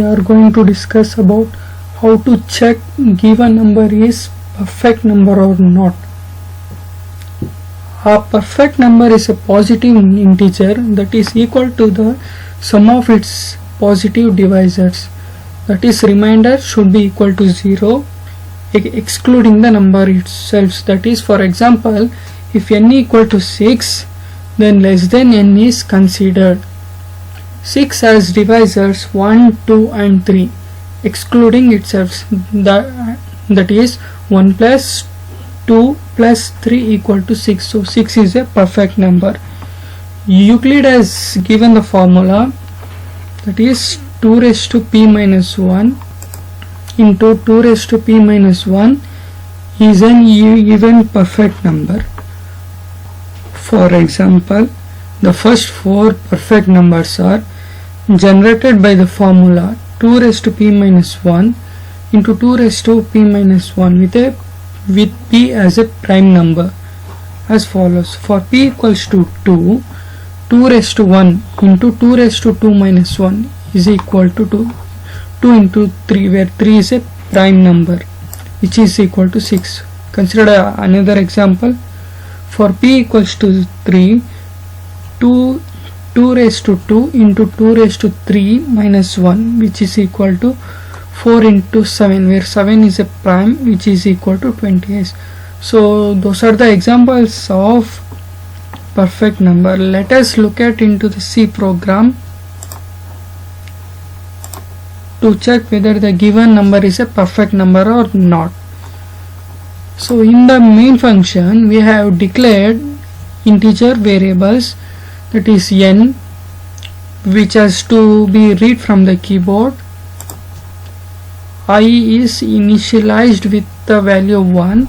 are going to discuss about how to check given number is perfect number or not. A perfect number is a positive integer that is equal to the sum of its positive divisors. That is, remainder should be equal to 0 excluding the number itself. That is, for example, if n equal to 6, then less than n is considered. 6 has divisors 1, 2 and 3 excluding itself. That is 1 plus 2 plus 3 equal to 6. So 6 is a perfect number. Euclid has given the formula, that is 2 raised to p minus 1 into 2 raised to p minus 1 is an even perfect number. For example, the first 4 perfect numbers are generated by the formula 2 raised to p minus 1 into 2 raised to p minus 1 with p as a prime number as follows. For p equals to 2, 2 raised to 1 into 2 raised to 2 minus 1 is equal to 2 into 3, where 3 is a prime number, which is equal to 6. Consider another example. For p equals to 3, 2 raised to 2 into 2 raised to 3 minus 1, which is equal to 4 into 7, where 7 is a prime, which is equal to 28. So those are the examples of perfect number. Let us look at into the C program to check whether the given number is a perfect number or not. So in the main function we have declared integer variables, that is n, which has to be read from the keyboard. I is initialized with the value 1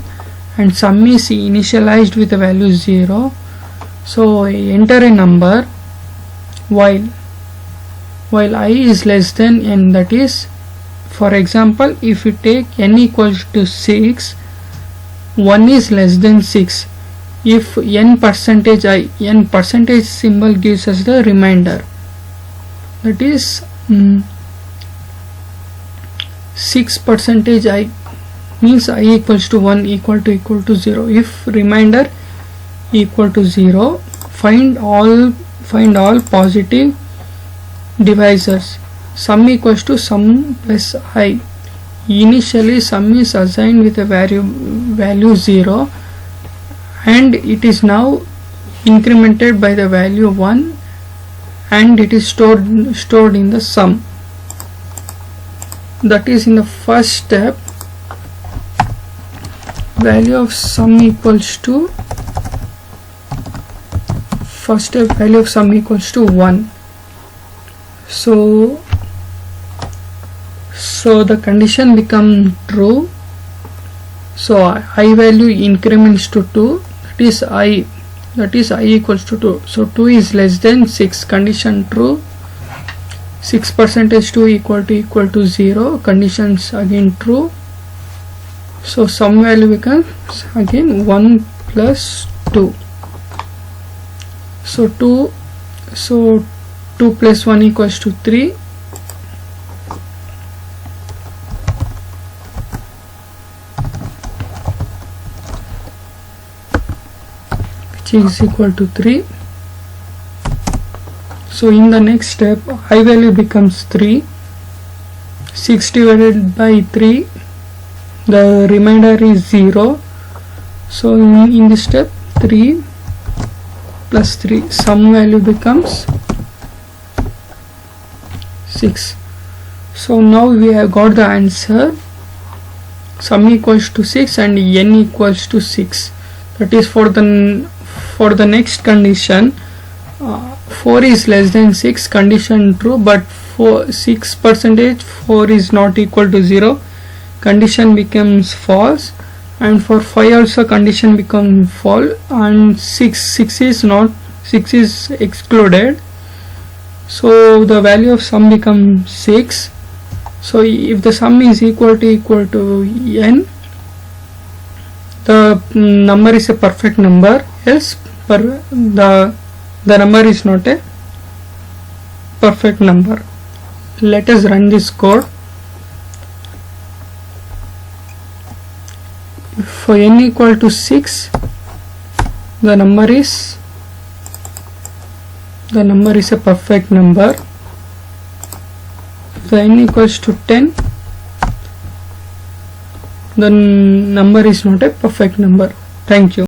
and sum is initialized with the value 0. So enter a number while I is less than n. That is, for example, if you take n equals to 6, 1 is less than 6. If n percentage I, n percentage symbol gives us the remainder, that is 6 percentage I means I equals to 1 equal to 0. If remainder equal to 0, find all positive divisors. Sum equals to sum plus I. Initially sum is assigned with a value 0 and it is now incremented by the value 1 and it is stored in the sum. That is, in the first step, value of sum equals to, first step value of sum equals to 1. So the condition becomes true. So I value increments to 2, that is I equals to 2. So 2 is less than 6, condition true. 6 percentage 2 equal to 0, conditions again true. So sum value becomes again 1 plus 2. So 2 plus 1 equals to 3. Which is equal to 3. So in the next step, I value becomes 3. 6 divided by 3, the remainder is 0. So in this step, 3 plus 3, sum value becomes 6. So now we have got the answer. Sum equals to 6 and n equals to 6. That is, for the next condition, 4 is less than 6, condition true, but 6 percentage 4 is not equal to 0, condition becomes false. And for 5 also condition becomes false, and 6 is excluded. So the value of sum becomes 6. So if the sum is equal to n, the number is a perfect number, else the number is not a perfect number. let us run this code. For n equal to 6, the number is a perfect number. If the n equals to 10, the number is not a perfect number. Thank you.